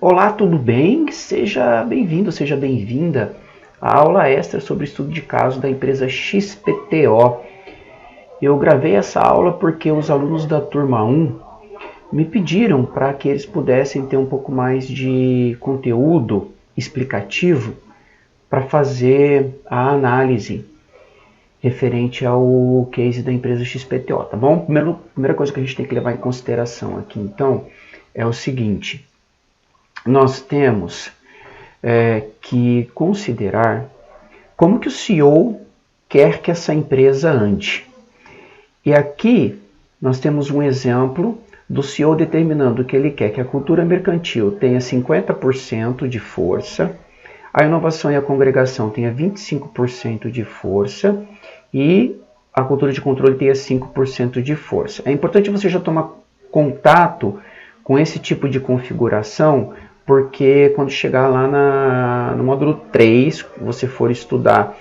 Olá, tudo bem? Seja bem-vindo, seja bem-vinda à aula extra sobre estudo de caso da empresa XPTO. Eu gravei essa aula porque os alunos da turma 1 me pediram para que eles pudessem ter um pouco mais de conteúdo explicativo para fazer a análise referente ao case da empresa XPTO, tá bom? Primeira coisa que a gente tem que levar em consideração aqui, então, é o seguinte: nós temos que considerar como que o CEO quer que essa empresa ande. E aqui nós temos um exemplo do CEO determinando que ele quer que a cultura mercantil tenha 50% de força, a inovação e a congregação tenha 25% de força e a cultura de controle tenha 5% de força. É importante você já tomar contato com esse tipo de configuração, porque quando chegar lá no módulo 3, você for estudar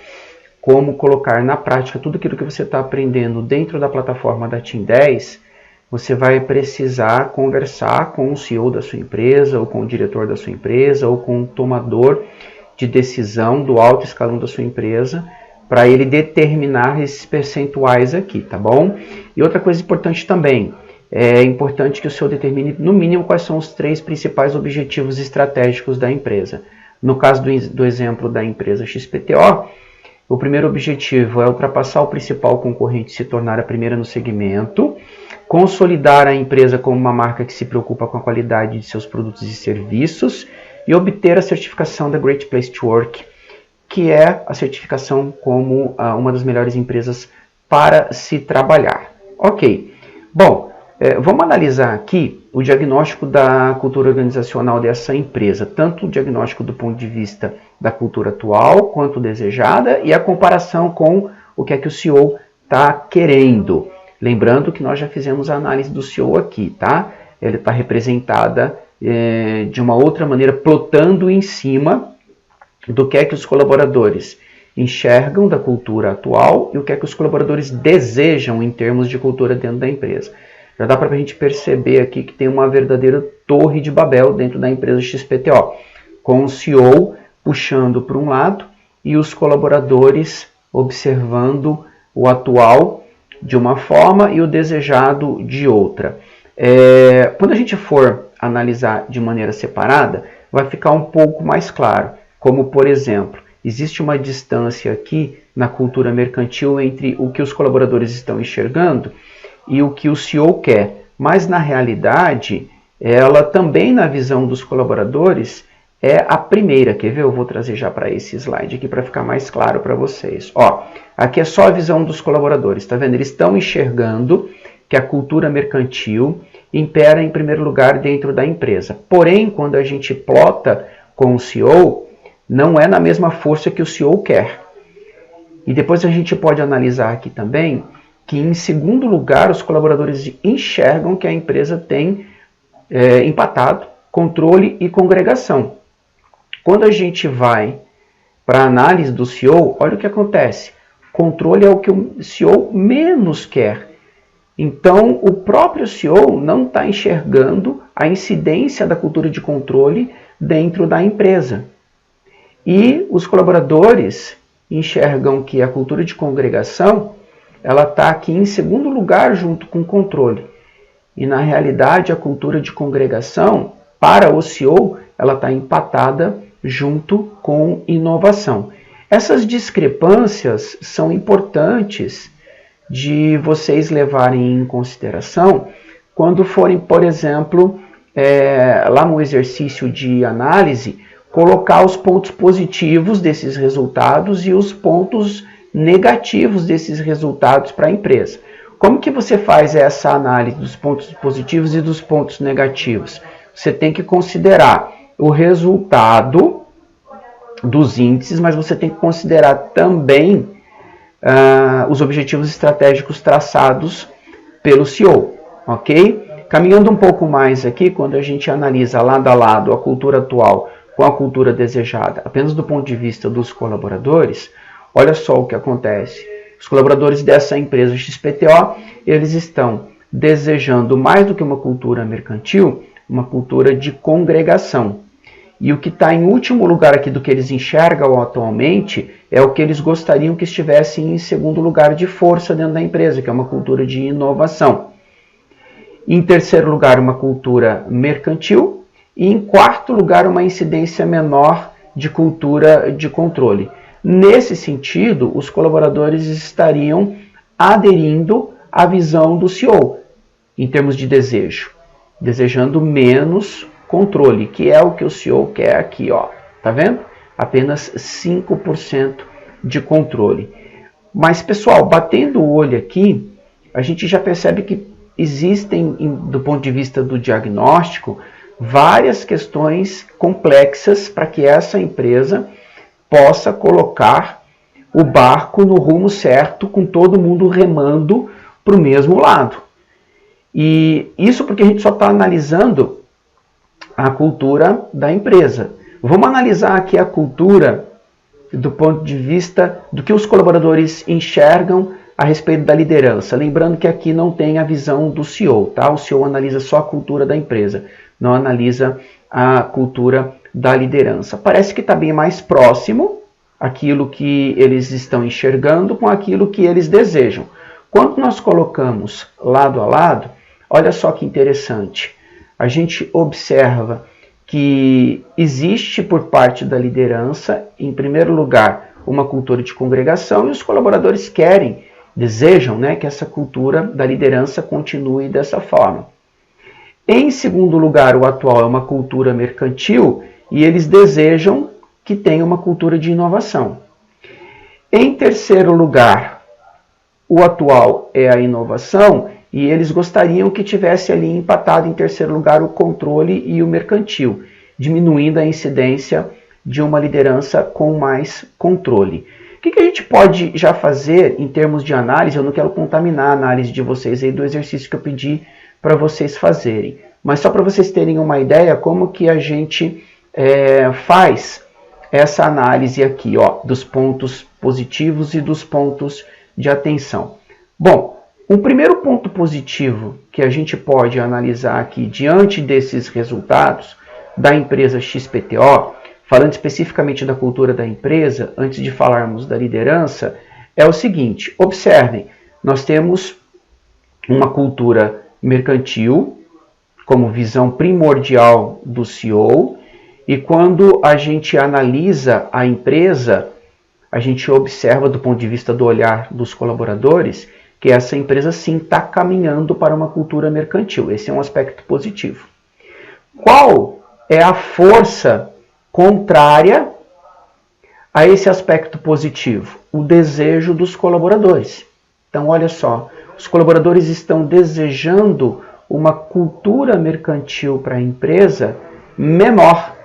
como colocar na prática tudo aquilo que você está aprendendo dentro da plataforma da Team 10, você vai precisar conversar com o CEO da sua empresa, ou com o diretor da sua empresa, ou com o tomador de decisão do alto escalão da sua empresa, para ele determinar esses percentuais aqui, tá bom? E outra coisa importante também, é importante que o senhor determine, no mínimo, quais são os 3 principais objetivos estratégicos da empresa. No caso do exemplo da empresa XPTO, o primeiro objetivo é ultrapassar o principal concorrente e se tornar a primeira no segmento, consolidar a empresa como uma marca que se preocupa com a qualidade de seus produtos e serviços e obter a certificação da Great Place to Work, que é a certificação como uma das melhores empresas para se trabalhar. Ok, bom, vamos analisar aqui o diagnóstico da cultura organizacional dessa empresa, tanto o diagnóstico do ponto de vista da cultura atual quanto desejada e a comparação com o que é que o CEO está querendo. Lembrando que nós já fizemos a análise do CEO aqui, tá? Ele está representada de uma outra maneira, plotando em cima do que é que os colaboradores enxergam da cultura atual e o que é que os colaboradores desejam em termos de cultura dentro da empresa. Já dá para a gente perceber aqui que tem uma verdadeira torre de Babel dentro da empresa XPTO, com o CEO puxando para um lado e os colaboradores observando o atual de uma forma e o desejado de outra. Quando a gente for analisar de maneira separada, vai ficar um pouco mais claro. Como, por exemplo, existe uma distância aqui na cultura mercantil entre o que os colaboradores estão enxergando e o que o CEO quer. Mas, na realidade, ela também, na visão dos colaboradores, é a primeira. Quer ver? Eu vou trazer já para esse slide aqui para ficar mais claro para vocês. Ó, aqui é só a visão dos colaboradores. Tá vendo? Eles estão enxergando que a cultura mercantil impera em primeiro lugar dentro da empresa. Porém, quando a gente plota com o CEO, não é na mesma força que o CEO quer. E depois a gente pode analisar aqui também que, em segundo lugar, os colaboradores enxergam que a empresa tem empatado controle e congregação. Quando a gente vai para a análise do CEO, olha o que acontece. Controle é o que o CEO menos quer. Então, o próprio CEO não está enxergando a incidência da cultura de controle dentro da empresa. E os colaboradores enxergam que a cultura de congregação ela está aqui em segundo lugar junto com o controle. E, na realidade, a cultura de congregação, para o CEO, ela está empatada junto com inovação. Essas discrepâncias são importantes de vocês levarem em consideração quando forem, por exemplo, lá no exercício de análise, colocar os pontos positivos desses resultados e os pontos negativos desses resultados para a empresa. Como que você faz essa análise dos pontos positivos e dos pontos negativos? Você tem que considerar o resultado dos índices, mas você tem que considerar também os objetivos estratégicos traçados pelo CEO, ok? Caminhando um pouco mais aqui, quando a gente analisa lado a lado a cultura atual com a cultura desejada, apenas do ponto de vista dos colaboradores, olha só o que acontece. Os colaboradores dessa empresa XPTO, eles estão desejando mais do que uma cultura mercantil, uma cultura de congregação. E o que está em último lugar aqui do que eles enxergam atualmente é o que eles gostariam que estivesse em segundo lugar de força dentro da empresa, que é uma cultura de inovação. Em terceiro lugar, uma cultura mercantil. E em quarto lugar, uma incidência menor de cultura de controle. Nesse sentido, os colaboradores estariam aderindo à visão do CEO, em termos de desejo, desejando menos controle, que é o que o CEO quer aqui, ó. Tá vendo? Apenas 5% de controle. Mas, pessoal, batendo o olho aqui, a gente já percebe que existem, do ponto de vista do diagnóstico, várias questões complexas para que essa empresa possa colocar o barco no rumo certo, com todo mundo remando para o mesmo lado. E isso porque a gente só está analisando a cultura da empresa. Vamos analisar aqui a cultura do ponto de vista do que os colaboradores enxergam a respeito da liderança. Lembrando que aqui não tem a visão do CEO, tá? O CEO analisa só a cultura da empresa, não analisa a cultura da liderança. Parece que está bem mais próximo aquilo que eles estão enxergando com aquilo que eles desejam. Quando nós colocamos lado a lado, olha só que interessante. A gente observa que existe por parte da liderança, em primeiro lugar, uma cultura de congregação e os colaboradores desejam, né, que essa cultura da liderança continue dessa forma. Em segundo lugar, o atual é uma cultura mercantil e eles desejam que tenha uma cultura de inovação. Em terceiro lugar, o atual é a inovação e eles gostariam que tivesse ali empatado em terceiro lugar o controle e o mercantil, diminuindo a incidência de uma liderança com mais controle. O que a gente pode já fazer em termos de análise? Eu não quero contaminar a análise de vocês aí do exercício que eu pedi para vocês fazerem, mas só para vocês terem uma ideia como que a gente faz essa análise aqui, ó, dos pontos positivos e dos pontos de atenção. Bom, o primeiro ponto positivo que a gente pode analisar aqui diante desses resultados da empresa XPTO, falando especificamente da cultura da empresa, antes de falarmos da liderança, é o seguinte: observem, nós temos uma cultura mercantil como visão primordial do CEO, e quando a gente analisa a empresa, a gente observa do ponto de vista do olhar dos colaboradores que essa empresa sim está caminhando para uma cultura mercantil. Esse é um aspecto positivo. Qual é a força contrária a esse aspecto positivo? O desejo dos colaboradores. Então, olha só, os colaboradores estão desejando uma cultura mercantil para a empresa menor,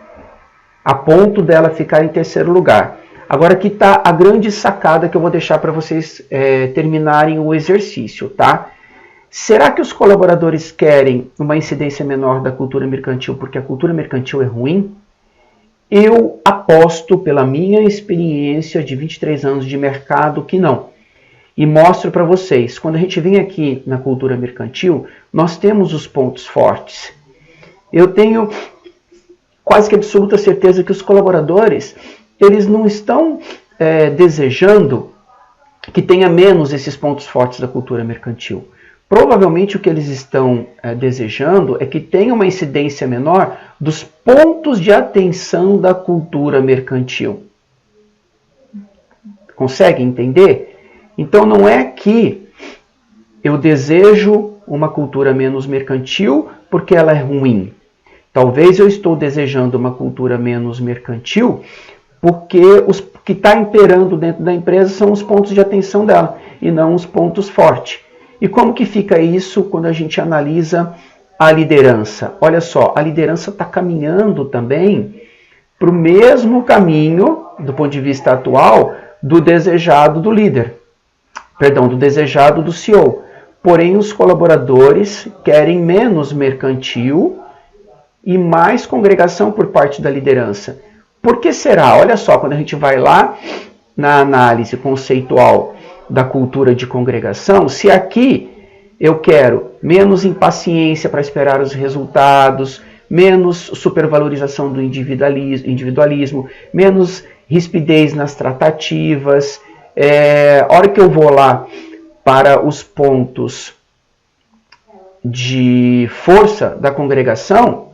a ponto dela ficar em terceiro lugar. Agora aqui está a grande sacada que eu vou deixar para vocês terminarem o exercício, tá? Será que os colaboradores querem uma incidência menor da cultura mercantil porque a cultura mercantil é ruim? Eu aposto, pela minha experiência de 23 anos de mercado, que não. E mostro para vocês, quando a gente vem aqui na cultura mercantil, nós temos os pontos fortes. Eu tenho quase que absoluta certeza que os colaboradores, eles não estão desejando que tenha menos esses pontos fortes da cultura mercantil. Provavelmente o que eles estão desejando é que tenha uma incidência menor dos pontos de atenção da cultura mercantil. Consegue entender? Então não é que eu desejo uma cultura menos mercantil porque ela é ruim. Talvez eu estou desejando uma cultura menos mercantil porque os que está imperando dentro da empresa são os pontos de atenção dela e não os pontos fortes. E como que fica isso quando a gente analisa a liderança? Olha só, a liderança está caminhando também para o mesmo caminho, do ponto de vista atual, do desejado do líder. Perdão, do desejado do CEO. Porém, os colaboradores querem menos mercantil e mais congregação por parte da liderança. Por que será? Olha só, quando a gente vai lá na análise conceitual da cultura de congregação, se aqui eu quero menos impaciência para esperar os resultados, menos supervalorização do individualismo, menos rispidez nas tratativas. A hora que eu vou lá para os pontos de força da congregação,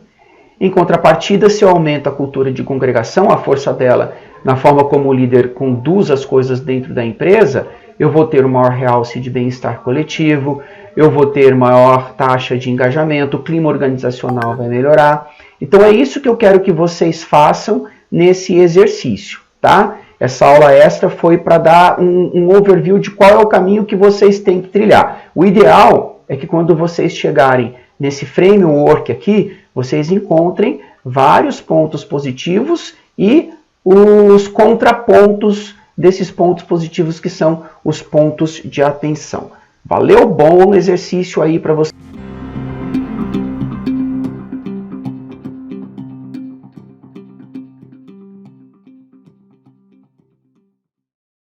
em contrapartida, se eu aumento a cultura de congregação, a força dela na forma como o líder conduz as coisas dentro da empresa, eu vou ter um maior realce de bem-estar coletivo, eu vou ter maior taxa de engajamento, o clima organizacional vai melhorar. Então é isso que eu quero que vocês façam nesse exercício, tá? Essa aula extra foi para dar um overview de qual é o caminho que vocês têm que trilhar. O ideal é que quando vocês chegarem nesse framework aqui, vocês encontrem vários pontos positivos e os contrapontos desses pontos positivos, que são os pontos de atenção. Valeu? Bom exercício aí para vocês.